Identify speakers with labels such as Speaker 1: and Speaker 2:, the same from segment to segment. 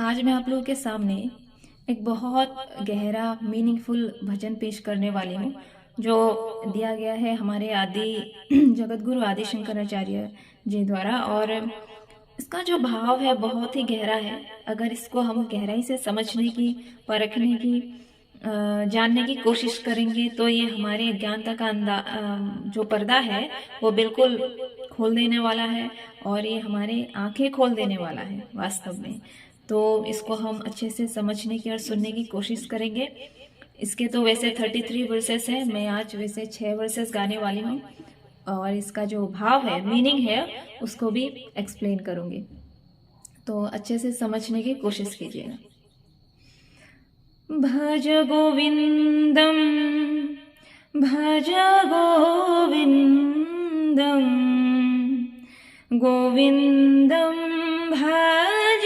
Speaker 1: आज मैं आप लोगों के सामने एक बहुत गहरा मीनिंगफुल भजन पेश करने वाली हूँ जो दिया गया है हमारे आदि जगत गुरु आदि शंकराचार्य जी द्वारा। और इसका जो भाव है बहुत ही गहरा है। अगर इसको हम गहराई से समझने की, परखने की, जानने की कोशिश करेंगे तो ये हमारे अज्ञानता का जो पर्दा है वो बिल्कुल खोल देने वाला है और ये हमारे आंखें खोल देने वाला है वास्तव में। तो इसको हम अच्छे से समझने की और सुनने की कोशिश करेंगे। इसके तो वैसे 33 वर्सेस है, मैं आज वैसे 6 वर्सेस गाने वाली हूँ और इसका जो भाव है, मीनिंग है, उसको भी एक्सप्लेन करूँगी। तो अच्छे से समझने की कोशिश कीजिएगा। भज गोविंदम भज गोविंदम गोविंदम भज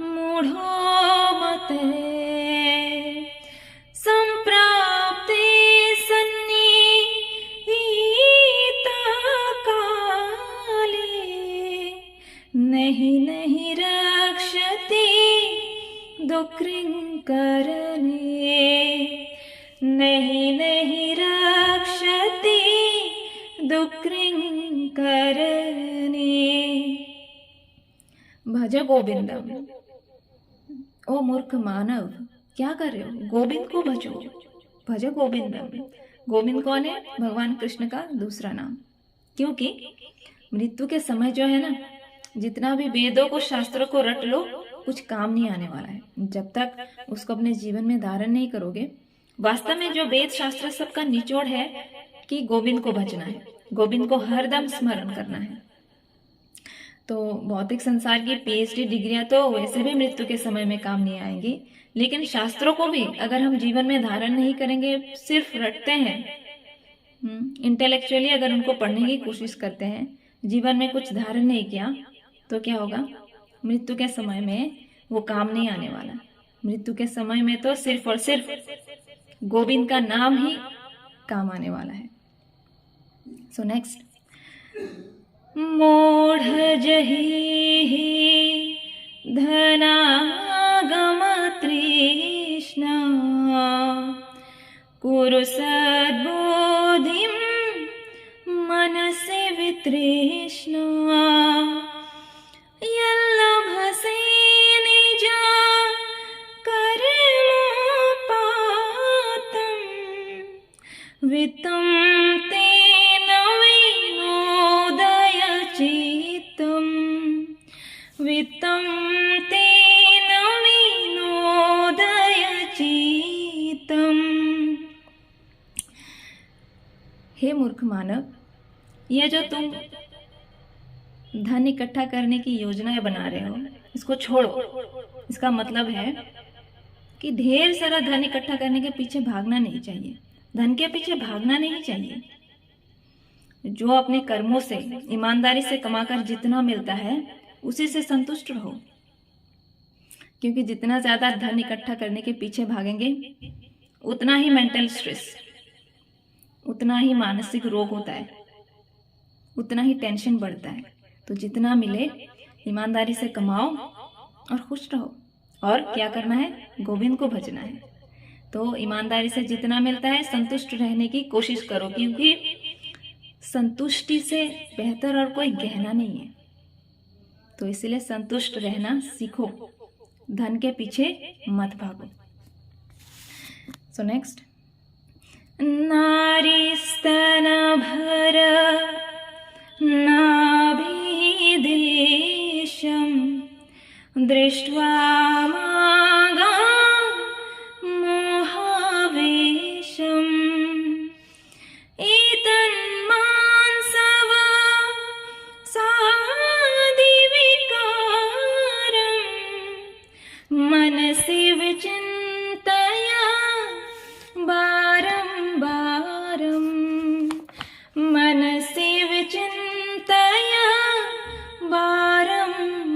Speaker 1: मूढ़ो मते संप्राप्ते सन्निहिता काले नहीं नहीं रक्षति दुःखिंकरणे नहीं नहीं रक्षति दुःखिंकरणे। भज गोविंदम। ओ मूर्ख मानव, क्या कर रहे हो? गोविंद को भजो, भज गोविंदम। गोविंद कौन है? भगवान कृष्ण का दूसरा नाम। क्योंकि मृत्यु के समय जो है ना, जितना भी वेदों को, शास्त्रों को रट लो, कुछ काम नहीं आने वाला है जब तक उसको अपने जीवन में धारण नहीं करोगे। वास्तव में जो वेद शास्त्र सबका निचोड़ है कि गोविंद को भजना है, गोविंद को हरदम स्मरण करना है। तो भौतिक संसार की PhD डिग्रियां तो वैसे भी मृत्यु के समय में काम नहीं आएंगी, लेकिन शास्त्रों को भी अगर हम जीवन में धारण नहीं करेंगे, सिर्फ रटते हैं, इंटेलेक्चुअली अगर उनको पढ़ने की कोशिश करते हैं, जीवन में कुछ धारण नहीं किया, तो क्या होगा? मृत्यु के समय में वो काम नहीं आने वाला। मृत्यु के समय में तो सिर्फ और सिर्फ गोविंद का नाम ही काम आने वाला है। So next. मूढ़ जहि धनागम तृष्णा कुरु सद्बुद्धिं मनसि वितृष्णा यल्लभसे निजा कर्मोपातं वित्तं तेन विनोदय चित्तं वित्तं तेन विनोदय चित्तं। हे मूर्ख मानव, ये जो तुम धन इकट्ठा करने की योजनाएं बना रहे हो, इसको छोड़ो। इसका मतलब है कि ढेर सारा धन इकट्ठा करने के पीछे भागना नहीं चाहिए, धन के पीछे भागना नहीं चाहिए। जो अपने कर्मों से, ईमानदारी से कमाकर जितना मिलता है, उसी से संतुष्ट रहो। क्योंकि जितना ज्यादा धन इकट्ठा करने के पीछे भागेंगे, उतना ही मेंटल स्ट्रेस, उतना ही मानसिक रोग होता है, उतना ही टेंशन बढ़ता है। तो जितना मिले ईमानदारी से कमाओ और खुश रहो। और क्या करना है? गोविंद को भजना है। तो ईमानदारी से जितना मिलता है संतुष्ट रहने की कोशिश करो, क्योंकि संतुष्टि से बेहतर और कोई गहना नहीं है। तो इसलिए संतुष्ट रहना सीखो, धन के पीछे मत भागो। So next. नारी स्तन भर नाभिदेशं दृष्ट्वा मागा मोहावेशम् एतन्मांसव सादिविकारं मनसि विचिन्तया बारंबारं मनसि विचिन्तया बारंबारं।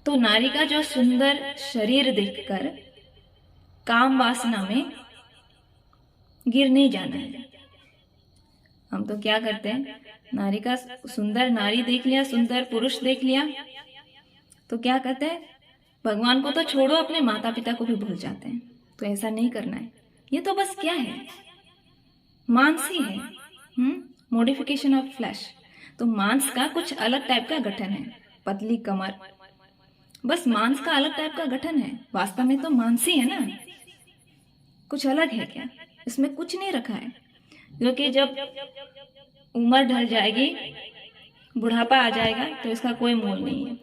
Speaker 1: तो नारी का जो सुंदर शरीर देखकर काम वासना में गिर नहीं जाना है। हम तो क्या करते हैं, नारी का सुंदर नारी देख लिया, सुंदर पुरुष देख लिया, तो क्या करते हैं, भगवान को तो छोड़ो, अपने माता पिता को भी भूल जाते हैं। तो ऐसा नहीं करना है। ये तो बस क्या है, मांस ही है, मॉडिफिकेशन ऑफ फ्लैश। तो मांस का कुछ अलग टाइप का गठन है, पतली कमर, बस मांस का अलग टाइप का गठन है। वास्तव में तो मांस ही है ना, कुछ अलग है क्या? इसमें कुछ नहीं रखा है, क्योंकि जब उम्र ढल जाएगी, बुढ़ापा आ जाएगा, तो इसका कोई मोल नहीं है,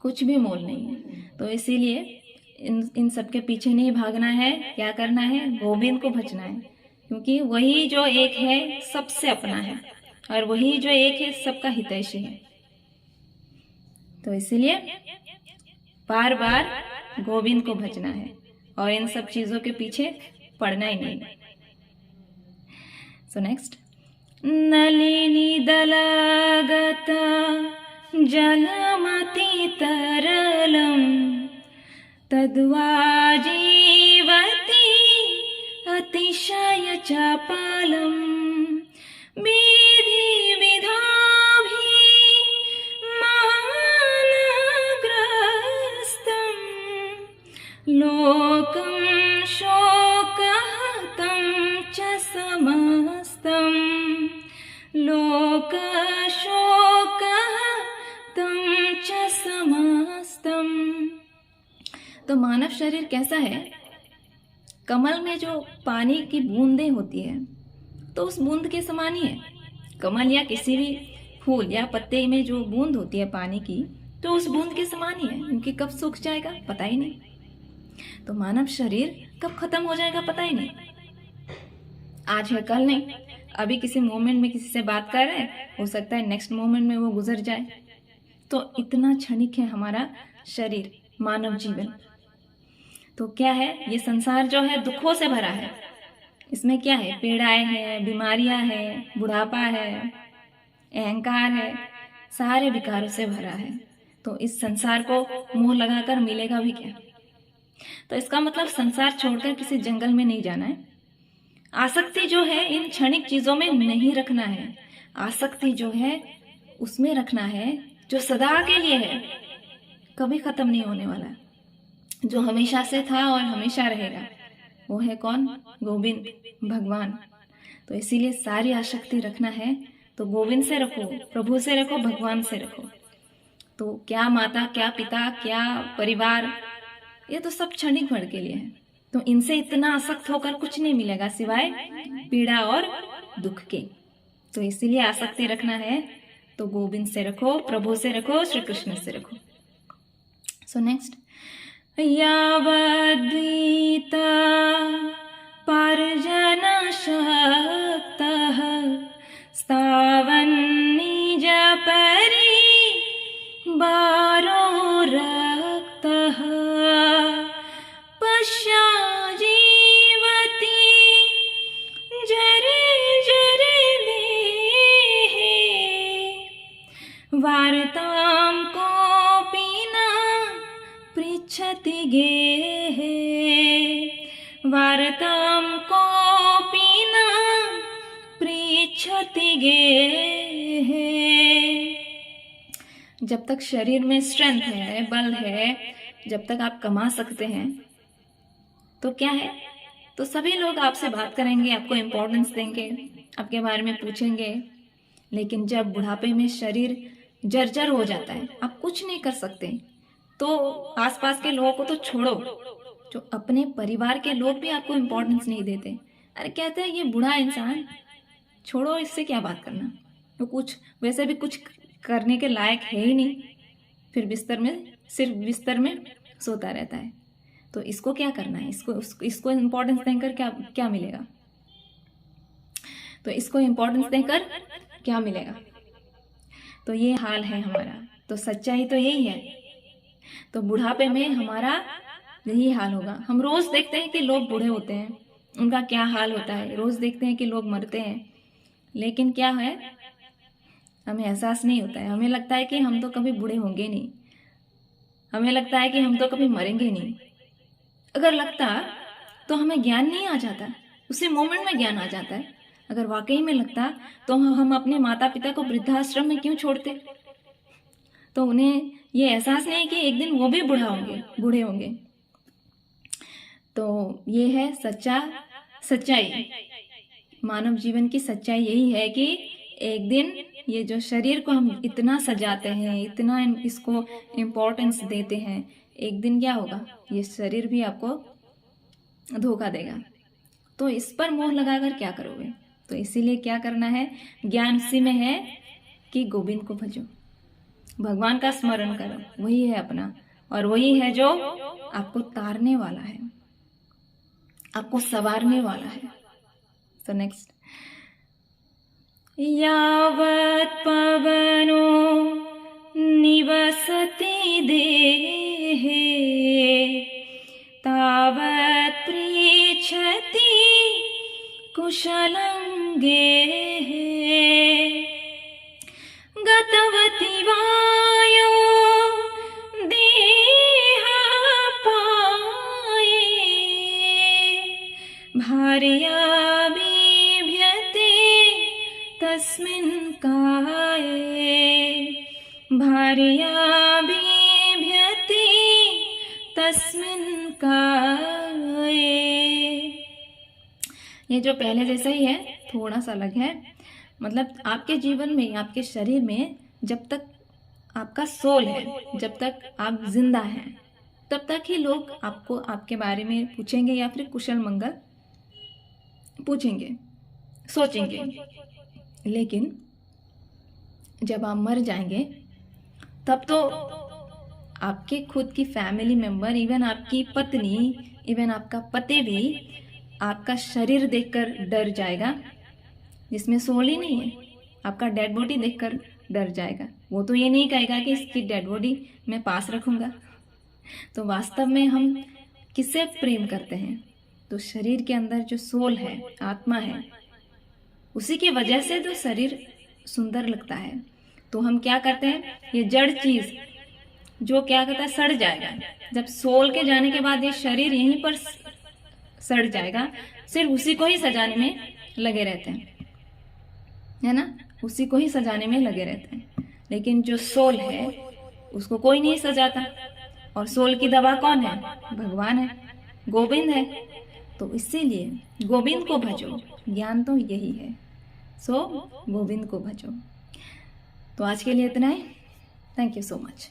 Speaker 1: कुछ भी मोल नहीं है। तो इसीलिए इन सब के पीछे नहीं भागना है। क्या करना है, गोविंद को भजना है, क्योंकि वही जो एक है सबसे अपना है, और वही जो एक है सबका हितैषी है। तो इसीलिए बार बार गोविंद को भजना है और इन सब चीजों के पीछे पड़ना ही नहीं। सो नेक्स्ट, नलिनी दलागत जलमति तरलम तद्वा जीवति अतिशय चापलम विधि विधाभि मानग्रस्तम लोकं शोकहतं च समस्तम लोकशोकहतं च समस्तम। तो मानव शरीर कैसा है, कमल में जो पानी की बूंदें होती है तो उस बूंद के समान ही है। कमल या किसी भी फूल या पत्ते में जो बूंद होती है पानी की, तो उस बूंद के समान ही है, क्योंकि कब सूख जाएगा पता ही नहीं। तो मानव शरीर कब खत्म हो जाएगा पता ही नहीं, आज है कल नहीं। अभी किसी मोमेंट में किसी से बात कर रहे हैं, हो सकता है नेक्स्ट मोमेंट में वो गुजर जाए। तो इतना क्षणिक है हमारा शरीर, मानव जीवन। तो क्या है, ये संसार जो है दुखों से भरा है। इसमें क्या है, पीड़ाएं हैं, बीमारियां हैं, बुढ़ापा है, अहंकार है, सारे विकारों से भरा है। तो इस संसार को मुंह लगाकर मिलेगा भी क्या? तो इसका मतलब संसार छोड़कर किसी जंगल में नहीं जाना है। आसक्ति जो है इन क्षणिक चीजों में नहीं रखना है। आसक्ति जो है उसमें रखना है जो सदा के लिए है, कभी खत्म नहीं होने वाला, जो हमेशा से था और हमेशा रहेगा। वो है कौन? गोविंद, भगवान। तो इसीलिए सारी आसक्ति रखना है तो गोविंद से रखो, प्रभु से रखो, भगवान से रखो। तो क्या माता, क्या पिता, क्या परिवार, ये तो सब क्षणिक भर के लिए है। तो इनसे इतना आसक्त होकर कुछ नहीं मिलेगा सिवाय पीड़ा और दुख के। तो इसीलिए आसक्ति रखना है तो गोविंद से रखो, प्रभु से रखो, श्री कृष्ण से रखो। सो नेक्स्ट, यावद्गीता पार्जन शक्तः स्थावन्निज परिवारो रक्तः पश्या जीवति जरे जरे देहे वार्तां कोऽपि न पृच्छति गेहे वार्तां कोऽपि न पृच्छति गेहे। जब तक शरीर में स्ट्रेंथ है, बल है, जब तक आप कमा सकते हैं तो क्या है, तो सभी लोग आपसे बात करेंगे, आपको इम्पोर्टेंस देंगे, आपके बारे में पूछेंगे। लेकिन जब बुढ़ापे में शरीर जर्जर हो जाता है, आप कुछ नहीं कर सकते, तो आसपास के लोगों को तो छोड़ो, जो अपने परिवार के लोग भी आपको इम्पोर्टेंस नहीं देते। अरे कहते हैं ये बूढ़ा इंसान, छोड़ो, इससे क्या बात करना, तो कुछ वैसे भी कुछ करने के लायक है ही नहीं, फिर सिर्फ बिस्तर में सोता रहता है। तो इसको क्या करना है, इसको इम्पोर्टेंस देकर क्या मिलेगा? तो इसको इम्पोर्टेंस देकर क्या मिलेगा? तो ये हाल है हमारा। तो सच्चाई तो यही है। तो बुढ़ापे में हमारा यही हाल होगा। हम रोज देखते हैं कि लोग बूढ़े होते हैं, उनका क्या हाल होता है, रोज देखते हैं कि लोग मरते हैं, लेकिन क्या है, हमें एहसास नहीं होता है। हमें लगता है कि हम तो कभी बूढ़े होंगे नहीं, हमें लगता है कि हम तो कभी मरेंगे नहीं। अगर लगता तो हमें ज्ञान नहीं आ जाता, उसी मोमेंट में ज्ञान आ जाता है। अगर वाकई में लगता तो हम अपने माता पिता को वृद्धाश्रम में क्यों छोड़ते? तो उन्हें ये एहसास नहीं कि एक दिन वो भी बूढ़े होंगे। तो ये है सच्चाई। मानव जीवन की सच्चाई यही है कि एक दिन ये जो शरीर को हम इतना सजाते हैं, इतना इसको इम्पोर्टेंस देते हैं, एक दिन क्या होगा, ये शरीर भी आपको धोखा देगा। तो इस पर मोह लगाकर क्या करोगे? तो इसीलिए क्या करना है, ज्ञान उसी में है कि गोविंद को भजो, भगवान का स्मरण करो, वही है अपना, और वही है जो आपको तारने वाला है, आपको संवारने वाला है। सो नेक्स्ट, यावत् पवनो निवसति देहे तावत् पृच्छति कुशलं गेहे गतवति वायो देहापाये भार्या बिभ्यते तस्मिन् काये भार्या बिभ्यते तस्मिन् काये। ये जो पहले जैसा ही है, थोड़ा सा अलग है। मतलब आपके जीवन में, आपके शरीर में जब तक आपका सोल है, जब तक आप जिंदा हैं, तब तक ही लोग आपको आपके बारे में पूछेंगे या फिर कुशल मंगल पूछेंगे, सोचेंगे। लेकिन जब आप मर जाएंगे तब तो आपके खुद की फैमिली मेंबर, इवन आपकी पत्नी, इवन आपका पति भी आपका शरीर देखकर डर जाएगा, जिसमें सोल ही नहीं है। आपका डेड बॉडी देखकर डर जाएगा। वो तो ये नहीं कहेगा कि इसकी डेड बॉडी मैं पास रखूंगा। तो वास्तव में हम किससे प्रेम करते हैं? तो शरीर के अंदर जो सोल है, आत्मा है, उसी की वजह से तो शरीर सुंदर लगता है। तो हम क्या करते हैं, ये जड़ चीज जो क्या कहता है, सड़ जाएगा। जब सोल के जाने के बाद ये शरीर यहीं पर सड़ जाएगा, सिर्फ उसी को ही सजाने में लगे रहते हैं, है ना, उसी को ही सजाने में लगे रहते हैं। लेकिन जो सोल है उसको कोई नहीं सजाता। और सोल की दवा कौन है? भगवान है, गोविंद है। तो इसीलिए गोविंद को भजो, ज्ञान तो यही है। सो गोविंद को भजो। तो आज के लिए इतना ही। Thank you so much.